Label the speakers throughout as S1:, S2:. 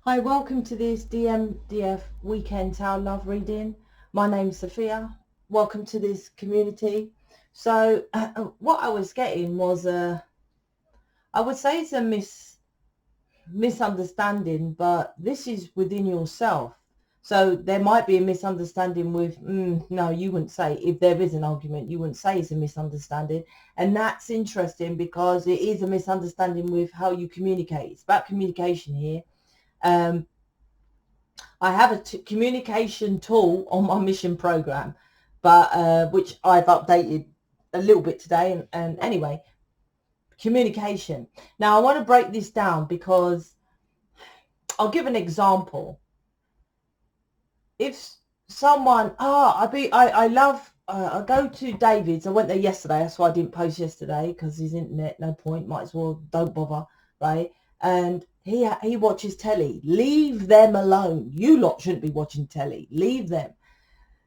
S1: Hi, welcome to this DMDF Weekend Tower Love reading. My name's Sophia. Welcome to this community. So what I was getting was I would say it's a misunderstanding, but this is within yourself. So there might be a misunderstanding with, no, you wouldn't say, if there is an argument, you wouldn't say it's a misunderstanding. And that's interesting because it is a misunderstanding with how you communicate. It's about communication here. I have a communication tool on my mission program, but which I've updated a little bit today. And anyway, communication. Now I want to break this down because I'll give an example. If someone, I love, I go to David's. I went there yesterday. That's why I didn't post yesterday, because his internet, no point. Might as well don't bother, right? And he watches telly. Leave them alone. You lot shouldn't be watching telly. Leave them.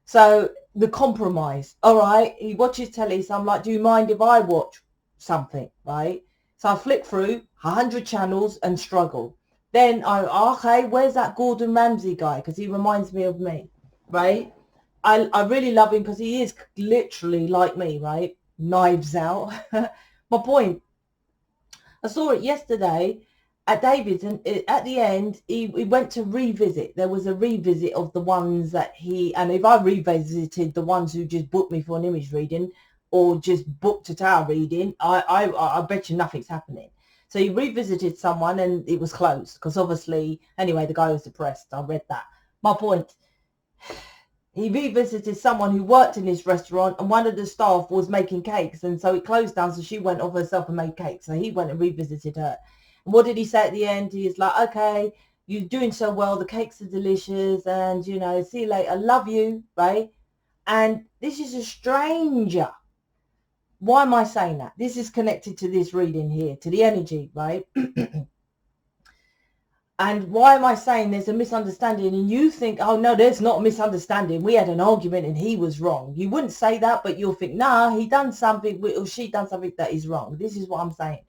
S1: So the compromise. All right, he watches telly. So I'm like, do you mind if I watch something, right? So I flick through 100 channels and struggle. Then okay, where's that Gordon Ramsay guy? Because he reminds me of me, right? I really love him because he is literally like me, right? Knives out. My point, I saw it yesterday at David's, and at the end, he went to revisit. There was a revisit of the ones that and if I revisited the ones who just booked me for an image reading or just booked a tower reading, I bet you nothing's happening. So he revisited someone and it was closed because obviously, anyway, the guy was depressed. I read that. My point, he revisited someone who worked in this restaurant and one of the staff was making cakes, and so it closed down, so she went off herself and made cakes. So he went and revisited her. And what did he say at the end? He's like, okay, you're doing so well, the cakes are delicious, and see you later, love you, right? And this is a stranger. Why am I saying that? This is connected to this reading here, to the energy, right? And why am I saying there's a misunderstanding? And you think, oh, no, there's not a misunderstanding. We had an argument and he was wrong. You wouldn't say that, but you'll think, nah, he done something or she done something that is wrong. This is what I'm saying.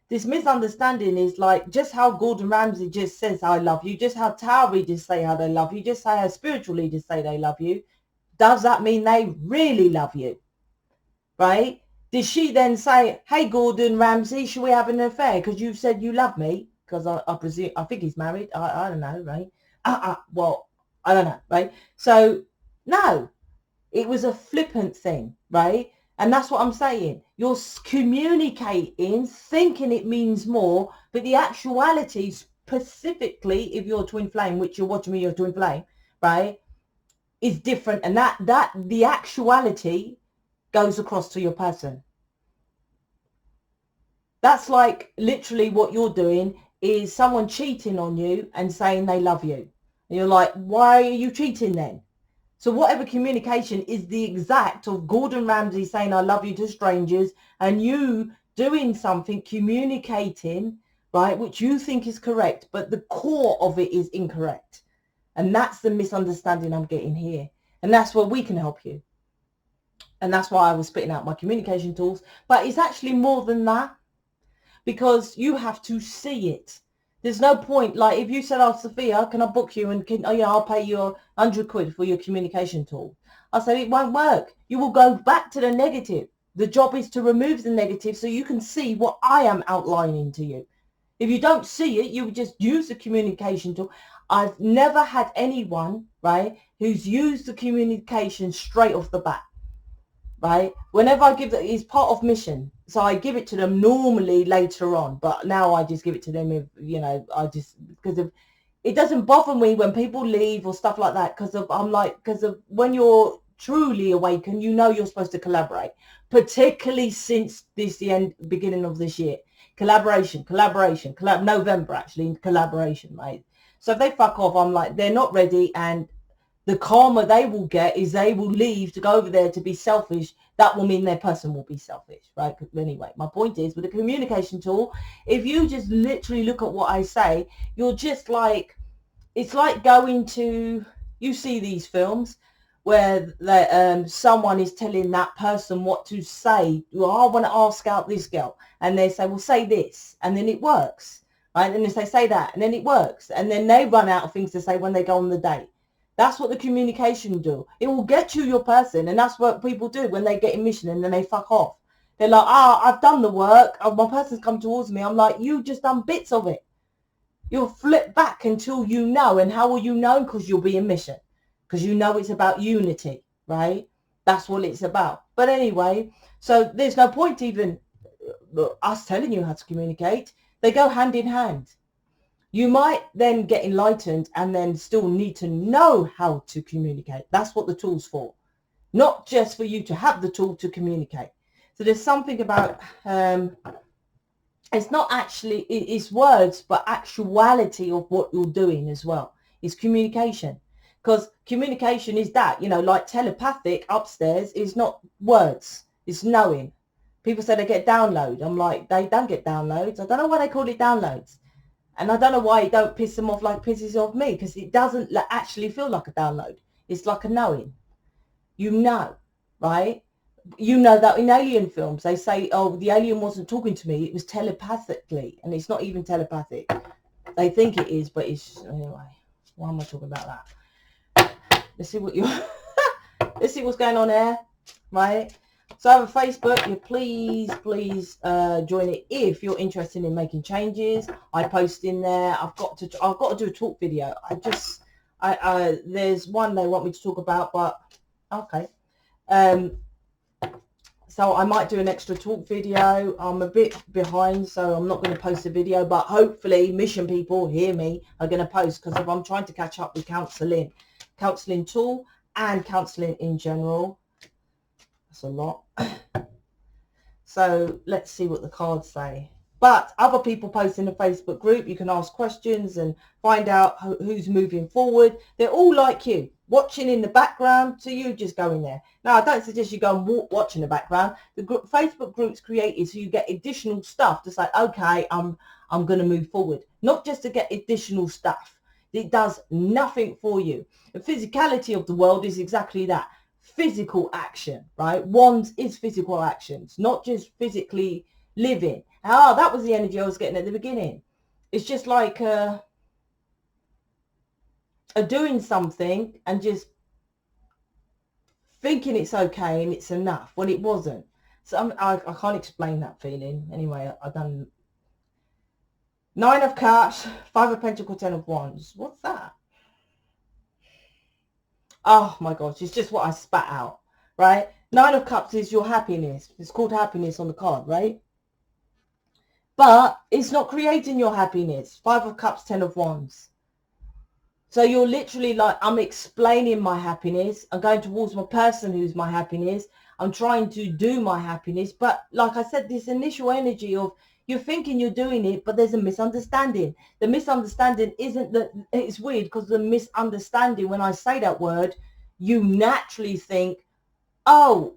S1: This misunderstanding is like just how Gordon Ramsay just says, I love you, just how Tower readers say how they love you, just how spiritual leaders say they love you. Does that mean they really love you? Right? Did she then say, hey, Gordon Ramsay, should we have an affair? Because you said you love me. Because I presume, I think he's married. I don't know, right? Well, I don't know, right? So, no, it was a flippant thing, right? And that's what I'm saying. You're communicating, thinking it means more, but the actuality, specifically if you're a twin flame, which you're watching me, you're a twin flame, right, is different. And that the actuality goes across to your person. That's like literally what you're doing is someone cheating on you and saying they love you. And you're like, why are you cheating then? So whatever communication is the exact of Gordon Ramsay saying I love you to strangers and you doing something, communicating, right, which you think is correct, but the core of it is incorrect. And that's the misunderstanding I'm getting here. And that's where we can help you. And that's why I was spitting out my communication tools. But it's actually more than that, because you have to see it. There's no point, like if you said, oh, Sophia, can I book you and I'll pay you 100 quid for your communication tool. I said, it won't work. You will go back to the negative. The job is to remove the negative so you can see what I am outlining to you. If you don't see it, you just use the communication tool. I've never had anyone, right, who's used the communication straight off the bat. Right, whenever I give that, it's part of mission, so I give it to them normally later on, but now I just give it to them if I just, because of it doesn't bother me when people leave or stuff like that, because of when you're truly awakened, you're supposed to collaborate, particularly since the beginning of this year. Collaboration, November actually, collaboration, right? So if they fuck off, I'm like, they're not ready, and the karma they will get is they will leave to go over there to be selfish. That will mean their person will be selfish, right? Anyway, my point is, with a communication tool, if you just literally look at what I say, you're just like, it's like going to, you see these films where someone is telling that person what to say. Well, I want to ask out this girl. And they say, well, say this. And then it works, right? And if they say that, and then it works, and then they run out of things to say when they go on the date. That's what the communication do. It will get you your person, and that's what people do when they get in mission and then they fuck off. They're like, I've done the work. My person's come towards me. I'm like, you just done bits of it. You'll flip back until you know. And how will you know? Because you'll be in mission. Because you know it's about unity, right? That's what it's about. But anyway, so there's no point even us telling you how to communicate. They go hand in hand. You might then get enlightened and then still need to know how to communicate. That's what the tool's for. Not just for you to have the tool to communicate. So there's something about, it's not actually, it's words, but actuality of what you're doing as well. It's communication. Because communication is that, like telepathic upstairs is not words. It's knowing. People say they get download. I'm like, they don't get downloads. I don't know why they call it downloads. And I don't know why it don't piss them off like it pisses off me, because it doesn't actually feel like a download. It's like a knowing. You know, right? You know that in alien films, they say, oh, the alien wasn't talking to me. It was telepathically. And it's not even telepathic. They think it is, but it's, anyway, why am I talking about that? Let's see what let's see what's going on there, right? So I have a Facebook. You please join it if you're interested in making changes. I post in there. I've got to do a talk video. There's one they want me to talk about, but okay. So I might do an extra talk video. I'm a bit behind, so I'm not going to post a video, but hopefully mission people hear me are going to post, because I'm trying to catch up with counselling tool and counselling in general. That's a lot. So let's see what the cards say. But other people post in the Facebook group. You can ask questions and find out who's moving forward. They're all like you, watching in the background. So you just go in there. Now, I don't suggest you go and watch in the background. The Facebook group's created so you get additional stuff to say, okay, I'm going to move forward. Not just to get additional stuff. It does nothing for you. The physicality of the world is exactly that. Physical action, right? Wands is physical actions, not just physically living. Oh, that was the energy I was getting at the beginning. It's just like doing something and just thinking it's okay and it's enough when it wasn't. So I can't explain that feeling. Anyway, I've done 9 of Cups, 5 of Pentacles, 10 of Wands. What's that? Oh my gosh, it's just what I spat out, right? 9 of Cups is your happiness. It's called happiness on the card, right? But it's not creating your happiness. 5 of Cups, 10 of Wands. So you're literally like, I'm explaining my happiness. I'm going towards my person who's my happiness. I'm trying to do my happiness. But like I said, this initial energy of you're thinking you're doing it, but there's a misunderstanding. The misunderstanding isn't that, it's weird because the misunderstanding, when I say that word, you naturally think, oh,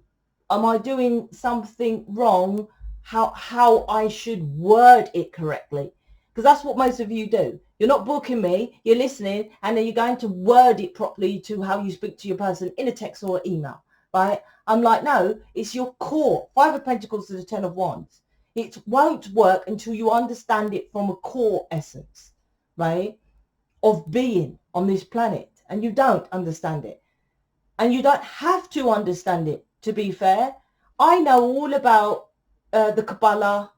S1: am I doing something wrong? How I should word it correctly. Because that's what most of you do. You're not booking me, you're listening, and then you're going to word it properly to how you speak to your person in a text or email, right? I'm like, no, it's your core. 5 of Pentacles to the 10 of Wands. It won't work until you understand it from a core essence, right, of being on this planet. And you don't understand it. And you don't have to understand it, to be fair. I know all about the Kabbalah,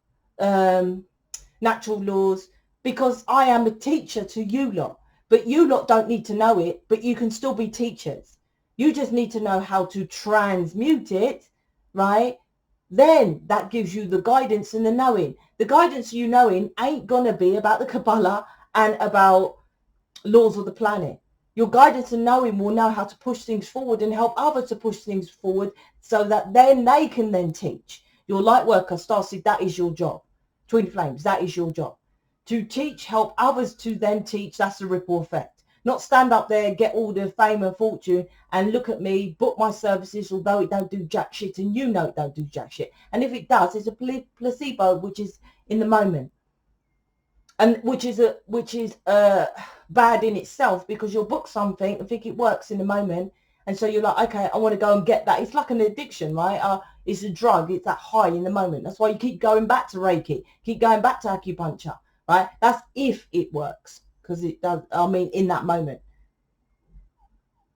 S1: natural laws, because I am a teacher to you lot. But you lot don't need to know it, but you can still be teachers. You just need to know how to transmute it, right? Then that gives you the guidance and the knowing. The guidance you knowing ain't going to be about the Kabbalah and about laws of the planet. Your guidance and knowing will know how to push things forward and help others to push things forward so that then they can then teach. Your light worker, starseed, that is your job. Twin flames, that is your job. To teach, help others to then teach, that's the ripple effect. Not stand up there, get all the fame and fortune and look at me, book my services, although it don't do jack shit, and you know it don't do jack shit. And if it does, it's a placebo, which is in the moment. And which is bad in itself, because you'll book something and think it works in the moment. And so you're like, okay, I want to go and get that. It's like an addiction, right? It's a drug. It's that high in the moment. That's why you keep going back to Reiki, keep going back to acupuncture, right? That's if it works, because it does, I mean, in that moment.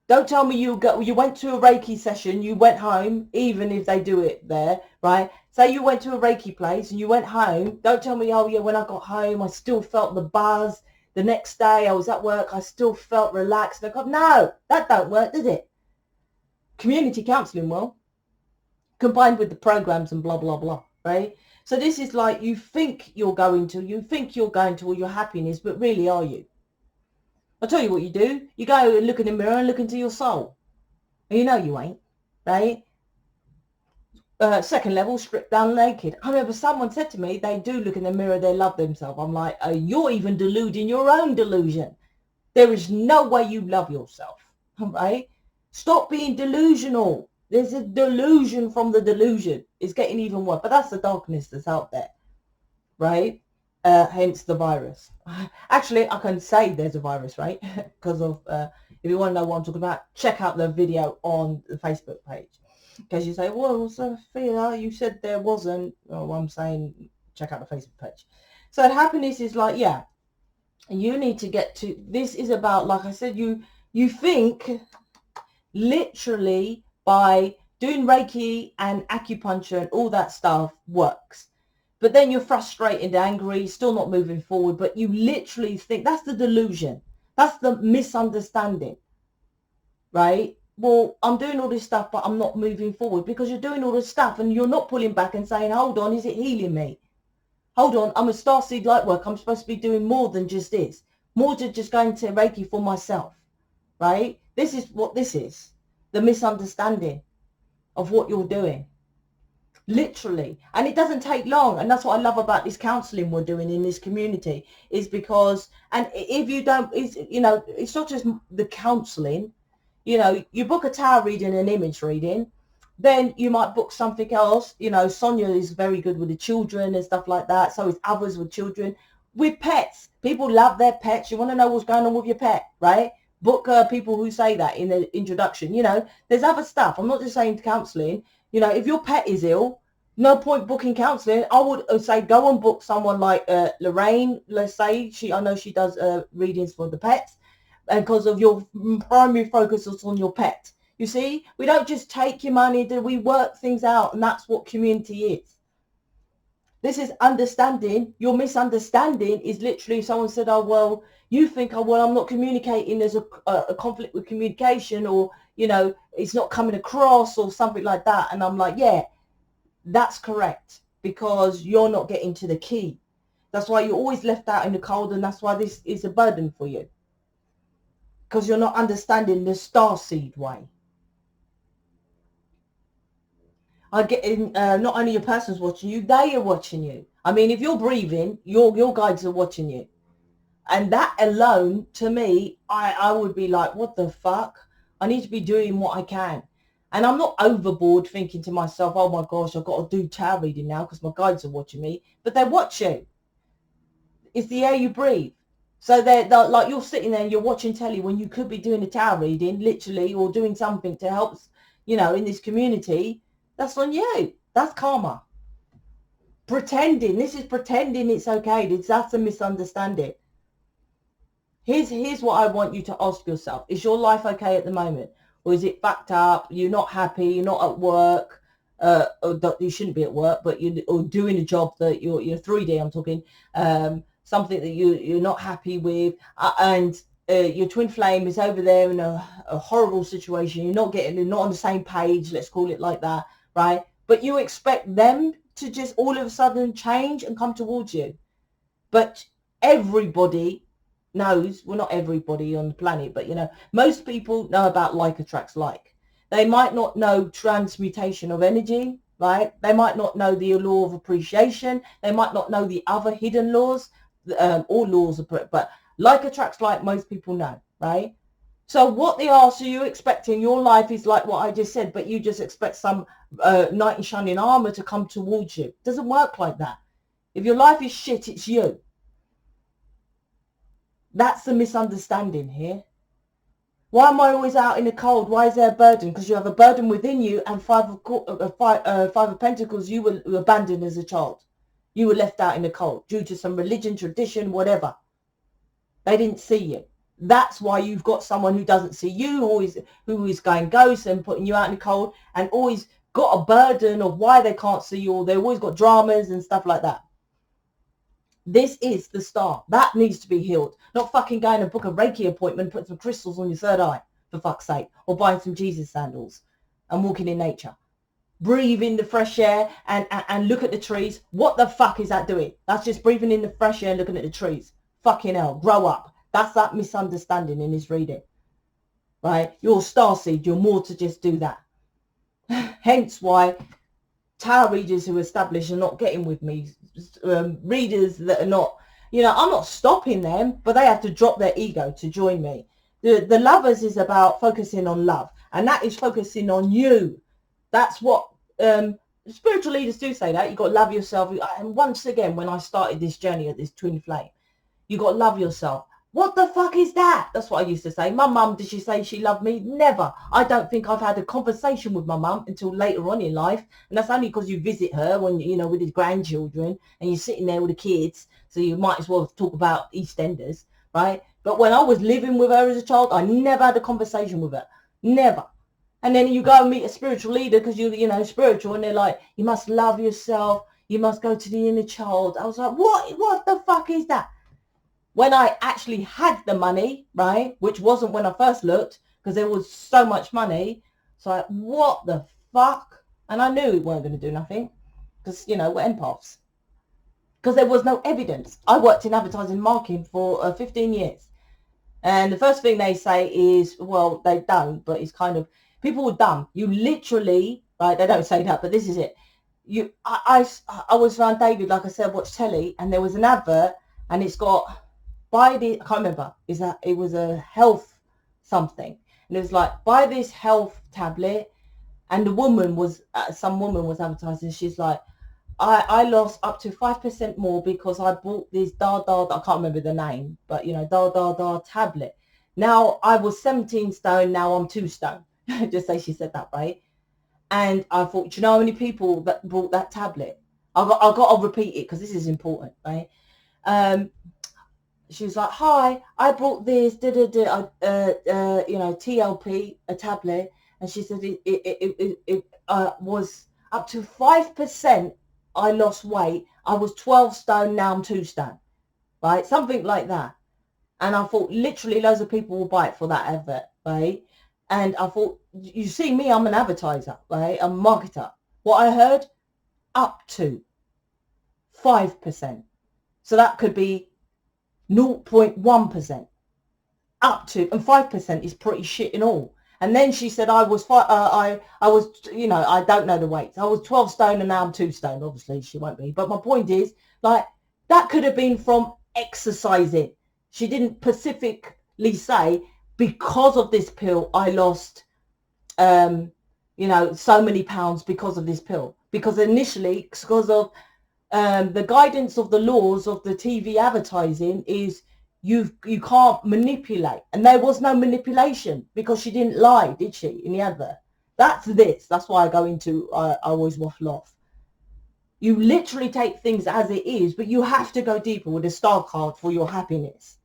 S1: Don't tell me you went to a Reiki session, you went home, even if they do it there, right? Say you went to a Reiki place and you went home. Don't tell me, oh yeah, when I got home, I still felt the buzz. The next day I was at work, I still felt relaxed. No, that don't work, does it? Community counselling will, combined with the programs and blah, blah, blah, right? So this is like, you think you're going to all your happiness, but really are you? I'll tell you what you do. You go and look in the mirror and look into your soul. And you know you ain't, right? Second level, stripped down naked. I remember someone said to me, they do look in the mirror, they love themselves. I'm like, you're even deluding your own delusion. There is no way you love yourself, right? Stop being delusional. There's a delusion from the delusion. It's getting even worse, but that's the darkness that's out there, right? Hence the virus. Actually, I can say there's a virus, right? Because of, if you want to know what I'm talking about, check out the video on the Facebook page. Because you say, well, Sophia, you said there wasn't. Well, I'm saying check out the Facebook page. So happiness is like, yeah, you need to get to, this is about, like I said, you think literally by doing Reiki and acupuncture and all that stuff works. But then you're frustrated, angry, still not moving forward, but you literally think, that's the delusion. That's the misunderstanding, right? Well, I'm doing all this stuff, but I'm not moving forward, because you're doing all this stuff and you're not pulling back and saying, hold on, is it healing me? Hold on, I'm a starseed lightworker. I'm supposed to be doing more than just this, more than just going to Reiki for myself, right? This is what this is, the misunderstanding of what you're doing. Literally. And it doesn't take long. And that's what I love about this counseling we're doing in this community, is because, and if you don't, it's, you know, it's not just the counseling, you know, you book a tarot reading and image reading, then you might book something else. You know, Sonia is very good with the children and stuff like that. So is others with children. With pets, people love their pets. You want to know what's going on with your pet, right? Book people who say that in the introduction. You know, there's other stuff. I'm not just saying counseling. You know, if your pet is ill, no point booking counseling. I would say go and book someone like Lorraine, let's say. I know she does readings for the pets, and because of your primary focus is on your pet. You see, we don't just take your money, we work things out, and that's what community is. This is understanding. Your misunderstanding is literally someone said, oh, well, you think, oh, well, I'm not communicating. There's a conflict with communication, or, you know, it's not coming across or something like that. And I'm like, yeah, that's correct, because you're not getting to the key. That's why you're always left out in the cold, and that's why this is a burden for you, because you're not understanding the starseed way. I get in, not only your person's watching you, they are watching you. I mean, if you're breathing, your guides are watching you. And that alone, to me, I would be like, what the fuck? I need to be doing what I can. And I'm not overboard thinking to myself, oh my gosh, I've got to do tarot reading now because my guides are watching me. But they watch you. It's the air you breathe. So they're like, you're sitting there and you're watching telly when you could be doing a tarot reading, literally, or doing something to help, you know, in this community. That's on you. That's karma. Pretending. This is pretending it's okay. That's a misunderstanding. Here's what I want you to ask yourself. Is your life okay at the moment? Or is it fucked up? You're not happy. You're not at work. Or you shouldn't be at work, but you're doing a job that you're 3D, I'm talking. Something that you're not happy with. And your twin flame is over there in a horrible situation. You're not on the same page. Let's call it like that. Right? But you expect them to just all of a sudden change and come towards you. But everybody knows, well, not everybody on the planet, but, you know, most people know about like attracts like. They might not know transmutation of energy, right? They might not know the law of appreciation. They might not know the other hidden laws, all laws, but like attracts like, most people know, right? So what they are, so you're expecting your life is like what I just said, but you just expect some knight in shining armor to come towards you. It doesn't work like that. If your life is shit, it's you. That's the misunderstanding here. Why am I always out in the cold? Why is there a burden? Because you have a burden within you, and five of Pentacles you were abandoned as a child. You were left out in the cold due to some religion, tradition, whatever. They didn't see you. That's why you've got someone who doesn't see you, who is going ghost and putting you out in the cold, and always got a burden of why they can't see you, or they've always got dramas and stuff like that. This is the star. That needs to be healed. Not fucking going and book a Reiki appointment, put some crystals on your third eye, for fuck's sake, or buying some Jesus sandals and walking in nature. Breathe in the fresh air and look at the trees. What the fuck is that doing? That's just breathing in the fresh air and looking at the trees. Fucking hell, grow up. That's that misunderstanding in this reading, right? You're a starseed. You're more to just do that. Hence why tarot readers who establish are not getting with me. Readers that are not, you know, I'm not stopping them, but they have to drop their ego to join me. The lovers is about focusing on love, and that is focusing on you. That's what spiritual leaders do say, that you got to love yourself. And once again, when I started this journey of this twin flame, you got to love yourself. What the fuck is that? That's what I used to say. My mum, did she say she loved me? Never. I don't think I've had a conversation with my mum until later on in life. And that's only because you visit her when, you know, with his grandchildren and you're sitting there with the kids. So you might as well talk about EastEnders, right? But when I was living with her as a child, I never had a conversation with her. Never. And then you go and meet a spiritual leader because you know, spiritual, and they're like, you must love yourself. You must go to the inner child. I was like, what the fuck is that? When I actually had the money, right, which wasn't when I first looked, because there was so much money. So like, what the fuck? And I knew it weren't going to do nothing because, you know, we're empaths. Because there was no evidence. I worked in advertising marketing for 15 years. And the first thing they say is, well, they don't, but it's kind of, people were dumb. You literally, right, they don't say that, but this is it. I was around David, like I said, watched telly, and there was an advert, and it's got, buy the, I can't remember, it was a health something. And it was like, buy this health tablet. And the woman was, some woman was advertising. She's like, I lost up to 5% more because I bought this I can't remember the name, but you know, tablet. Now I was 17 stone, now I'm 2 stone. Just say she said that, right? And I thought, do you know how many people that bought that tablet? I got to repeat it because this is important, right? She was like, hi, I bought this, you know, TLP, a tablet. And she said it was up to 5%. I lost weight. I was 12 stone, now I'm 2 stone, right? Something like that. And I thought literally loads of people will buy it for that advert, right? And I thought, you see me, I'm an advertiser, right? I'm a marketer. What I heard, up to 5%. So that could be 0.1%. Up to, and 5% is pretty shit in all. And then she said I was, you know, I don't know the weights. I was 12 stone and now I'm 2 stone. Obviously she won't be. But my point is, like, that could have been from exercising. She didn't specifically say, because of this pill, I lost, you know, so many pounds because of this pill. Because initially, because of the guidance of the laws of the TV advertising is, you can't manipulate, and there was no manipulation because she didn't lie, did she, in the advert? That's why I go into, I always waffle off. You literally take things as it is, but you have to go deeper with a star card for your happiness.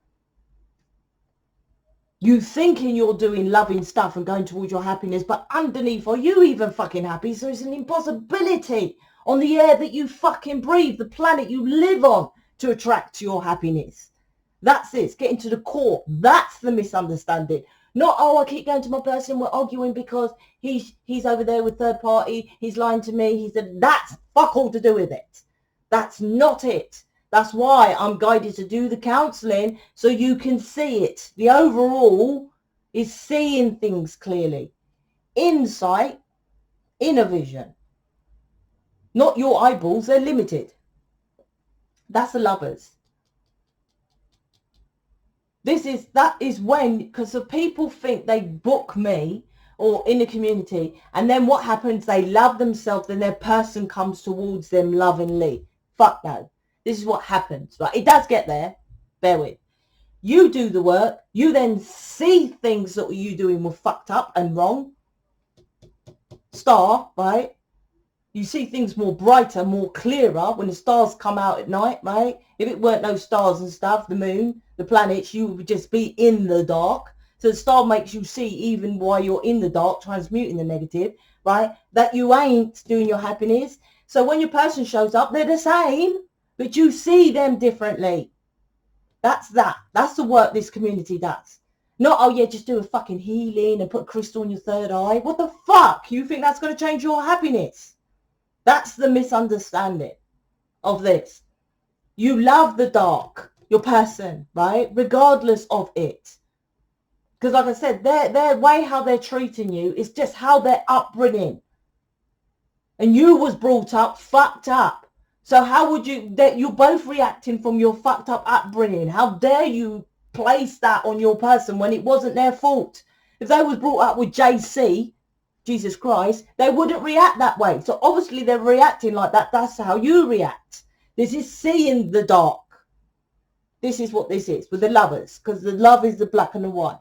S1: You thinking you're doing loving stuff and going towards your happiness, but underneath, are you even fucking happy? So it's an impossibility on the air that you fucking breathe, the planet you live on, to attract your happiness. That's it. It's getting to the core. That's the misunderstanding. Not, oh, I keep going to my person, we're arguing because he's over there with third party, he's lying to me, he said, that's fuck all to do with it. That's not it. That's why I'm guided to do the counselling, so you can see it. The overall is seeing things clearly. Insight, inner vision. Not your eyeballs, they're limited. That's the lovers. That is when, because the people think they book me or in the community, and then what happens, they love themselves and their person comes towards them lovingly. Fuck no. This is what happens. Right? It does get there. Bear with. You do the work. You then see things that you doing were fucked up and wrong. Star, right? You see things more brighter, more clearer when the stars come out at night, right? If it weren't no stars and stuff, the moon, the planets, you would just be in the dark. So the star makes you see even while you're in the dark, transmuting the negative, right? That you ain't doing your happiness. So when your person shows up, they're the same, but you see them differently. That's that. That's the work this community does. Not, oh yeah, just do a fucking healing and put a crystal in your third eye. What the fuck? You think that's going to change your happiness? That's the misunderstanding of this. You love the dark, your person, right? Regardless of it. Because like I said, their way how they're treating you is just how they're upbringing. And you was brought up fucked up. So how would you're both reacting from your fucked up upbringing. How dare you place that on your person when it wasn't their fault? If they was brought up with JC, Jesus Christ, they wouldn't react that way. So obviously they're reacting like that. That's how you react. This is seeing the dark. This is what this is with the lovers, because the love is the black and the white,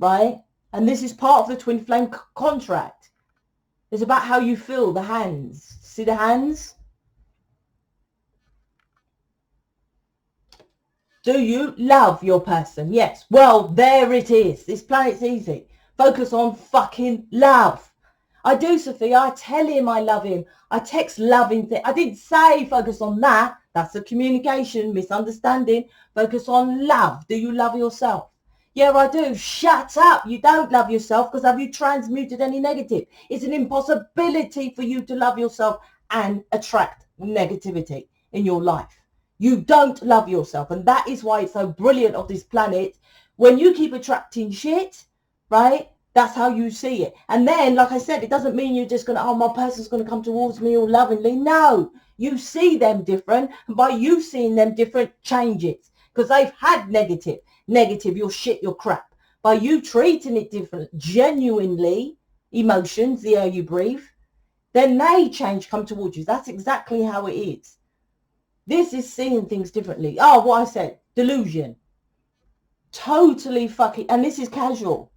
S1: right? And this is part of the twin flame contract. It's about how you feel, the hands. See the hands? Do you love your person? Yes. Well, there it is. This planet's easy. Focus on fucking love. I do, Sophia. I tell him I love him. I text loving things. I didn't say focus on that. That's a communication misunderstanding. Focus on love. Do you love yourself? Yeah, I do. Shut up. You don't love yourself because have you transmuted any negative? It's an impossibility for you to love yourself and attract negativity in your life. You don't love yourself. And that is why it's so brilliant of this planet. When you keep attracting shit, right? That's how you see it. And then, like I said, it doesn't mean you're just going to, oh, my person's going to come towards me all lovingly. No, you see them different. And by you seeing them different, change it. Because they've had negative, your shit, your crap. By you treating it different, genuinely, emotions, the air you breathe, then they change, come towards you. That's exactly how it is. This is seeing things differently. Oh, what I said, delusion. Totally fucking, and this is casual.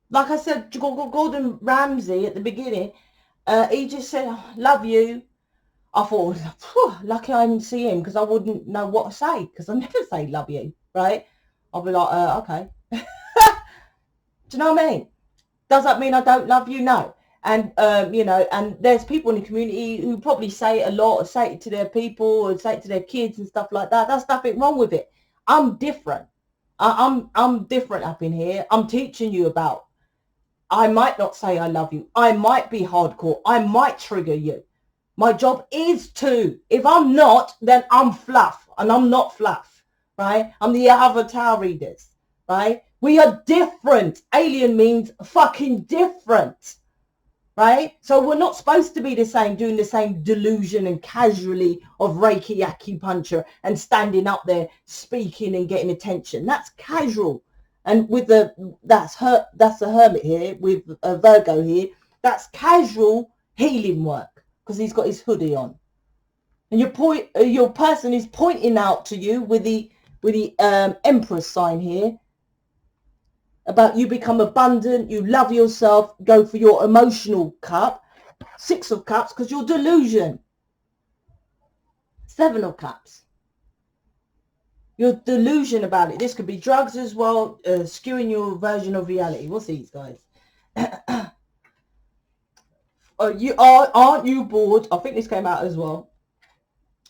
S1: Like I said, Gordon Ramsay at the beginning, he just said, oh, love you. I thought, lucky I didn't see him because I wouldn't know what to say because I never say love you, right? I'll be like, okay. Do you know what I mean? Does that mean I don't love you? No. And, you know, and there's people in the community who probably say it a lot or say it to their people or say it to their kids and stuff like that. There's nothing wrong with it. I'm different. I'm different up in here. I'm teaching you about. I might not say I love you. I might be hardcore. I might trigger you. My job is to. If I'm not, then I'm fluff. And I'm not fluff, right? I'm the avatar readers, right? We are different. Alien means fucking different, right? So we're not supposed to be the same, doing the same delusion and casually of Reiki acupuncture and standing up there speaking and getting attention. That's casual. And with that's a hermit here with a Virgo here. That's casual healing work because he's got his hoodie on. And your person is pointing out to you with the Empress sign here about you become abundant, you love yourself, go for your emotional cup. 6 of Cups because you're delusion. 7 of Cups. Your delusion about it. This could be drugs as well, skewing your version of reality. What's these guys? Aren't you bored? I think this came out as well.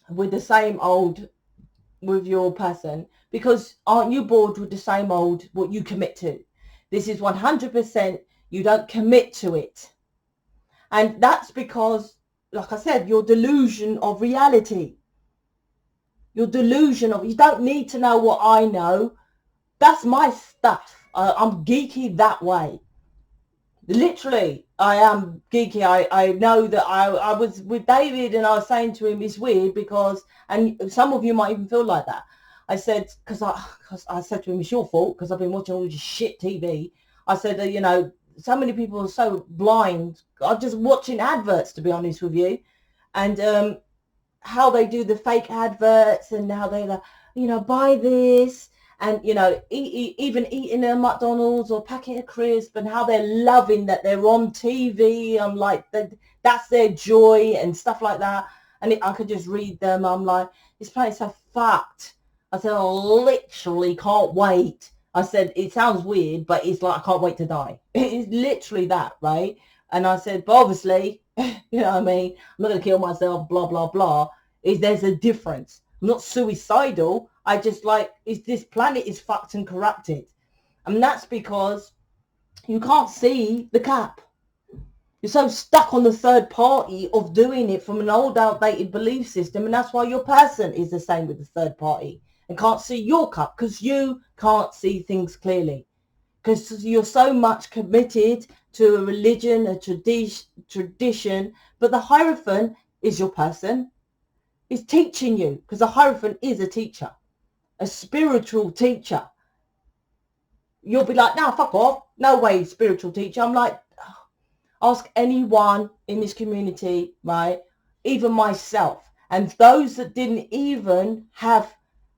S1: With the same old, with your person. Because aren't you bored with the same old, what you commit to? This is 100%, you don't commit to it. And that's because, like I said, your delusion of reality. Your delusion of, you don't need to know what I know. That's my stuff. I'm geeky that way. Literally, I am geeky. I know that I was with David and I was saying to him, it's weird because, and some of you might even feel like that. I said, because I said to him, it's your fault because I've been watching all this shit TV. I said, you know, so many people are so blind. I'm just watching adverts, to be honest with you. And how they do the fake adverts and how they, you know, buy this and, you know, even eating a McDonald's or packet of crisp, and how they're loving that they're on TV. I'm like, that's their joy and stuff like that. And I could just read them. I'm like, this place are fucked. I said, I literally can't wait. I said, it sounds weird, but it's like, I can't wait to die. It's literally that, right? And I said, but obviously, you know what I mean? I'm not going to kill myself, blah, blah, blah. There's a difference. I'm not suicidal. I just like, this planet is fucked and corrupted. And that's because you can't see the cap. You're so stuck on the third party of doing it from an old outdated belief system. And that's why your person is the same with the third party and can't see your cup, because you can't see things clearly. Because you're so much committed to a religion, a tradition. But the Hierophant is your person. It's teaching you, because the Hierophant is a teacher, a spiritual teacher. You'll be like, no, fuck off. No way, spiritual teacher. I'm like, ask anyone in this community, right? Even myself. And those that didn't even have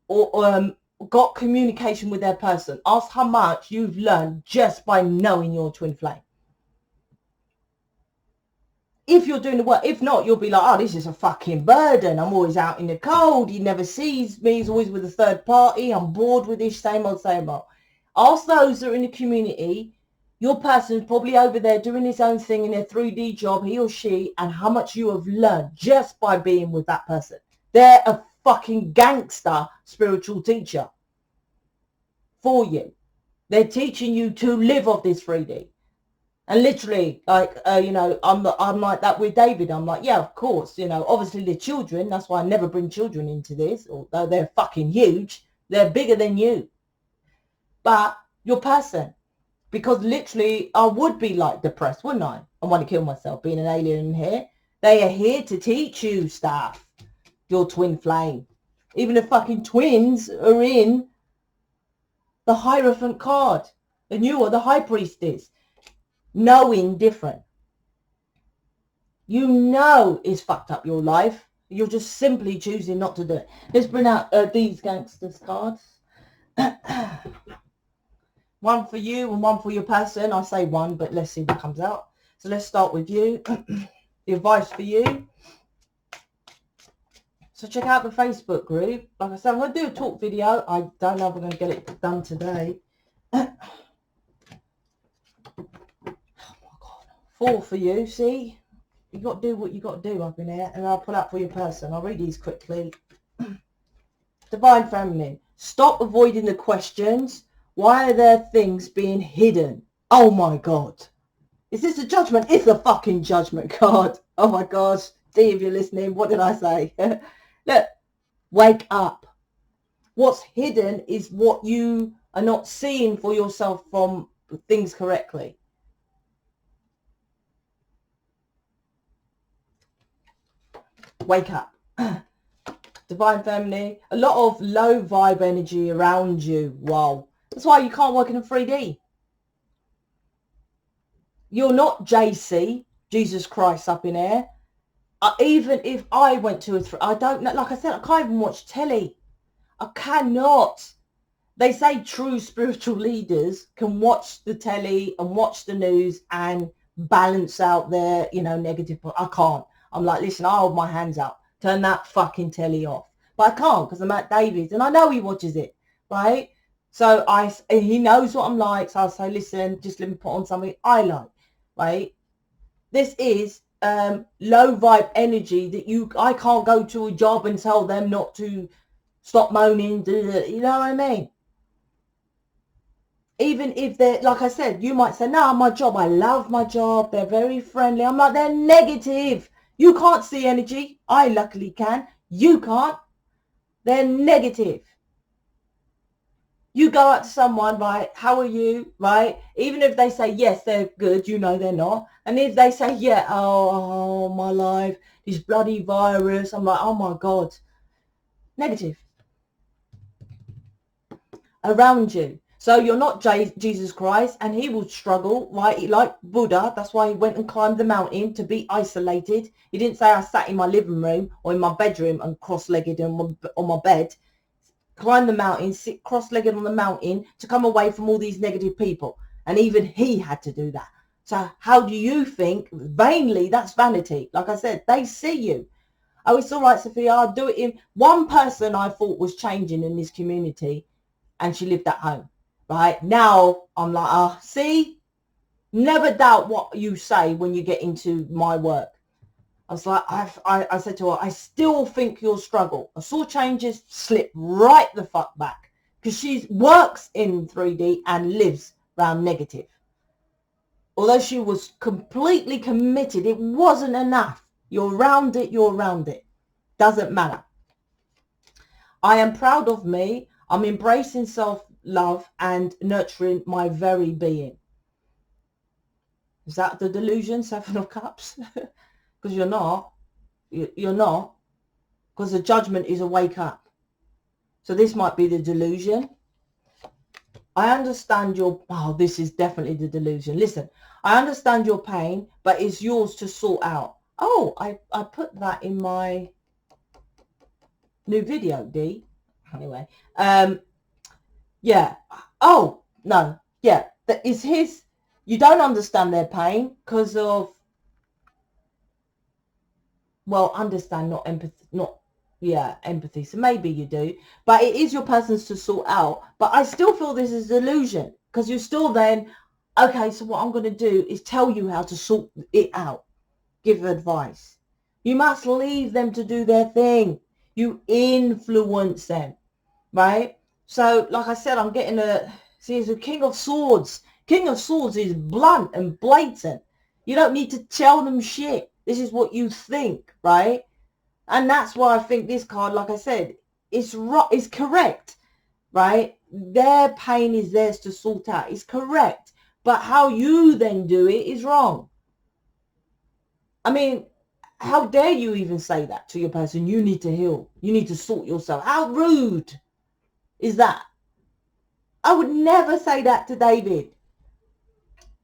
S1: or got communication with their person, ask how much you've learned just by knowing your twin flame. If you're doing the work. If not, you'll be like, oh, this is a fucking burden. I'm always out in the cold. He never sees me. He's always with a third party. I'm bored with this, same old, same old. Ask those that are in the community. Your person's probably over there doing his own thing in their 3D job, he or she, and how much you have learned just by being with that person. They're a fucking gangster spiritual teacher for you. They're teaching you to live off this 3D. And literally, like, you know, I'm like that with David. I'm like, yeah, of course, you know, obviously they're children. That's why I never bring children into this, although they're fucking huge. They're bigger than you. But your person, because literally I would be like depressed, wouldn't I? I want to kill myself being an alien in here. They are here to teach you stuff. Your twin flame. Even the fucking twins are in the Hierophant card. And you are the High Priestess. Knowing different. You know it's fucked up your life. You're just simply choosing not to do it. Let's bring out these gangsters cards. One for you and one for your person. I say one, but let's see what comes out. So let's start with you. The advice for you. So check out the Facebook group. Like I said, I'm going to do a talk video. I don't know if I'm going to get it done today. Oh my God. 4 for you, see? You got to do what you got to do up in here. And I'll pull out for your person. I'll read these quickly. Divine Feminine. Stop avoiding the questions. Why are there things being hidden? Oh my God. Is this a judgment? It's a fucking judgment card. Oh my gosh. See if you're listening. What did I say? Look, wake up. What's hidden is what you are not seeing for yourself from things correctly. Wake up. Divine Feminine. A lot of low vibe energy around you. Wow. That's why you can't work in a 3D. You're not JC, Jesus Christ up in here. Even if I went to I don't know, like I said, I can't even watch telly. I cannot. They say true spiritual leaders can watch the telly and watch the news and balance out their, you know, negative. I can't. I'm like, listen, I hold my hands up. Turn that fucking telly off. But I can't because I'm at David's and I know he watches it, right? So he knows what I'm like. So I'll say, listen, just let me put on something I like, right? This is low vibe energy that I can't go to a job and tell them not to stop moaning, you know what I mean? Even if they're, like I said, you might say, no, my job, I love my job, they're very friendly. I'm like, they're negative. You can't see energy. I luckily can. You can't. They're negative. You go out to someone, right, how are you, right? Even if they say, yes, they're good, you know they're not. And if they say, yeah, oh, my life, this bloody virus, I'm like, oh, my God. Negative. Around you. So you're not Jesus Christ, and he will struggle, right? Like Buddha, that's why he went and climbed the mountain to be isolated. He didn't say I sat in my living room or in my bedroom and cross-legged on my bed. climb the mountain, sit cross-legged on the mountain to come away from all these negative people. And even he had to do that. So how do you think? Vainly, that's vanity. Like I said, they see you. Oh, it's all right, Sophia, I'll do it in. One person I thought was changing in this community, and she lived at home. Right? Now, I'm like, see? Never doubt what you say when you get into my work. I was like, I said to her, I still think you'll struggle. I saw changes, slip right the fuck back. Because she works in 3D and lives around negative. Although she was completely committed, it wasn't enough. You're around it, you're around it. Doesn't matter. I am proud of me. I'm embracing self-love and nurturing my very being. Is that the delusion, Seven of Cups? Because you're not. You're not. Because the judgment is a wake up. So this might be the delusion. I understand your... Oh, this is definitely the delusion. Listen, I understand your pain, but it's yours to sort out. Oh, I put that in my new video, D. Anyway. Yeah. Oh, no. Yeah. That is his... You don't understand their pain because of... Well, understand, not empathy, empathy. So maybe you do, but it is your person's to sort out. But I still feel this is delusion because you're still then, okay, so what I'm going to do is tell you how to sort it out, give advice. You must leave them to do their thing. You influence them, right? So like I said, I'm getting it's a King of Swords. King of Swords is blunt and blatant. You don't need to tell them shit. This is what you think, right? And that's why I think this card, like I said, is correct, right? Their pain is theirs to sort out. It's correct. But how you then do it is wrong. I mean, how dare you even say that to your person? You need to heal. You need to sort yourself. How rude is that? I would never say that to David.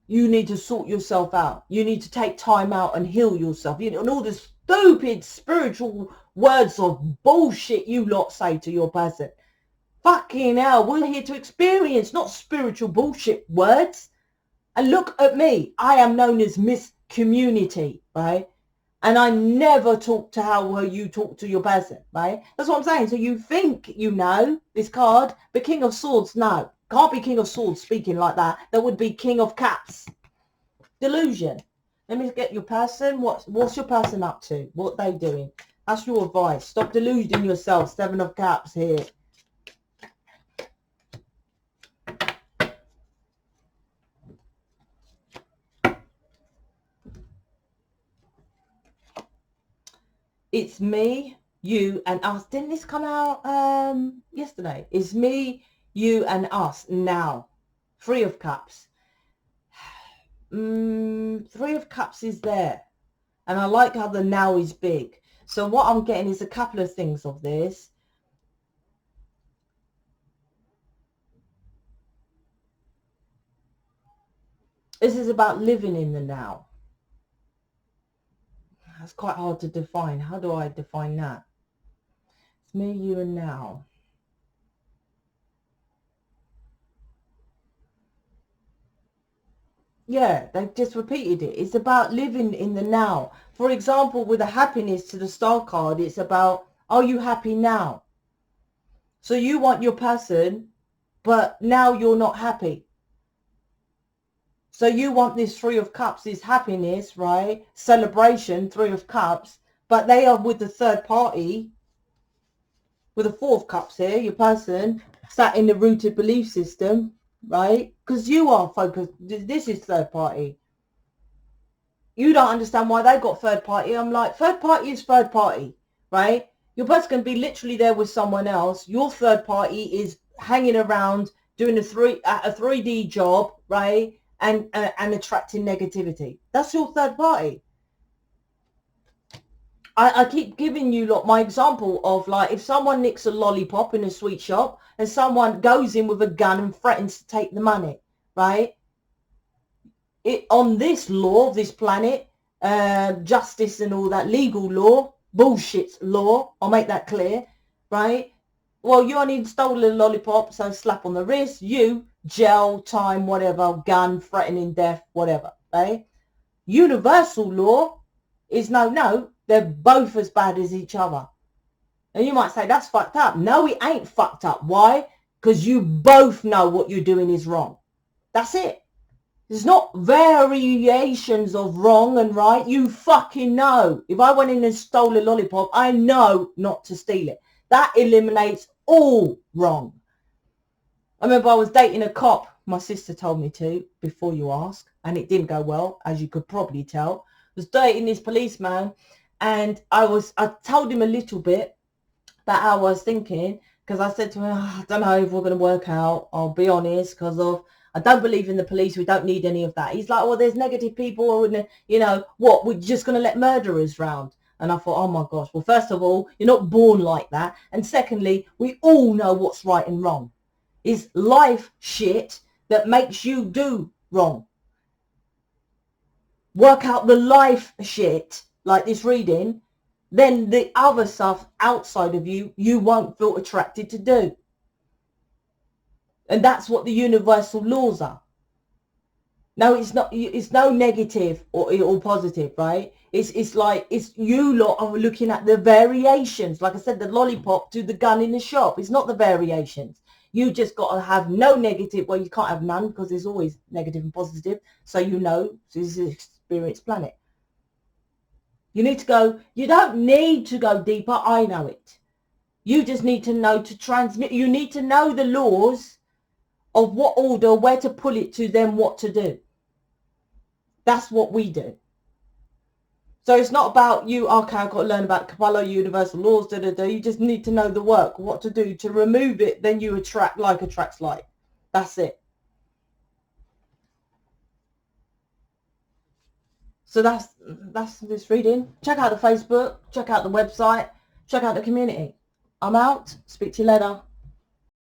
S1: You need to sort yourself out. You need to take time out and heal yourself. You know, and all the stupid spiritual words of bullshit you lot say to your person. Fucking hell, we're here to experience, not spiritual bullshit words. And look at me. I am known as Miss Community, right? And I never talk to how you talk to your person, right? That's what I'm saying. So you think you know this card, but King of Swords, no. Can't be King of Swords speaking like that. That would be King of Cups. Delusion. Let me get your person. What's your person up to? What they doing? That's your advice. Stop deluding yourself. Seven of Cups here. It's me, you, and us. Didn't this come out yesterday? It's me, you, and us now. Three of Cups. Three of Cups is there. And I like how the now is big. So what I'm getting is a couple of things of this. This is about living in the now. That's quite hard to define. How do I define that? It's me, you, and now. Yeah, they've just repeated it. It's about living in the now. For example, with a happiness to the star card, it's about, are you happy now? So you want your person, but now you're not happy. So you want this Three of Cups, this happiness, right? Celebration, Three of Cups, but they are with the third party, with the Four of Cups here, your person sat in the rooted belief system, right? Because you are focused. This is third party. You don't understand why they got third party. I'm like, third party is third party, right? Your person can be literally there with someone else. Your third party is hanging around doing a 3D job, right? And attracting negativity. That's your third party. I keep giving you my example of like if someone nicks a lollipop in a sweet shop and someone goes in with a gun and threatens to take the money, right? On this law, this planet, justice and all that legal law, bullshit law, I'll make that clear, right? Well, you only stole a little lollipop, so slap on the wrist, you, jail, time, whatever, gun, threatening death, whatever, okay? Universal law is no, they're both as bad as each other. And you might say, that's fucked up. No, it ain't fucked up. Why? Because you both know what you're doing is wrong. That's it. There's not variations of wrong and right. You fucking know. If I went in and stole a lollipop, I know not to steal it. That eliminates all wrong. I remember I was dating a cop. My sister told me to, before you ask, and it didn't go well, as you could probably tell. I was dating this policeman, and I told him a little bit about how I was thinking, because I said to him, I don't know if we're going to work out, I'll be honest, because I don't believe in the police, we don't need any of that. He's like, well, there's negative people, and you know, what, we're just going to let murderers round? And I thought, oh my gosh, well, first of all, you're not born like that. And secondly, we all know what's right and wrong. It's life shit that makes you do wrong. Work out the life shit, like this reading, then the other stuff outside of you, you won't feel attracted to do. And that's what the universal laws are. No, it's not. It's no negative or positive, right? It's like, it's you lot are looking at the variations. Like I said, the lollipop to the gun in the shop. It's not the variations. You just got to have no negative. Well, you can't have none because there's always negative and positive. So you know, this is an experienced planet. You need to go. You don't need to go deeper. I know it. You just need to know to transmit. You need to know the laws of what order, where to pull it to, then what to do. That's what we do. So it's not about you, okay, I've got to learn about Kabbalah, universal laws, You just need to know the work, what to do to remove it. Then you attract like attracts like. That's it. So that's this reading. Check out the Facebook, check out the website, check out the community. I'm out. Speak to you later.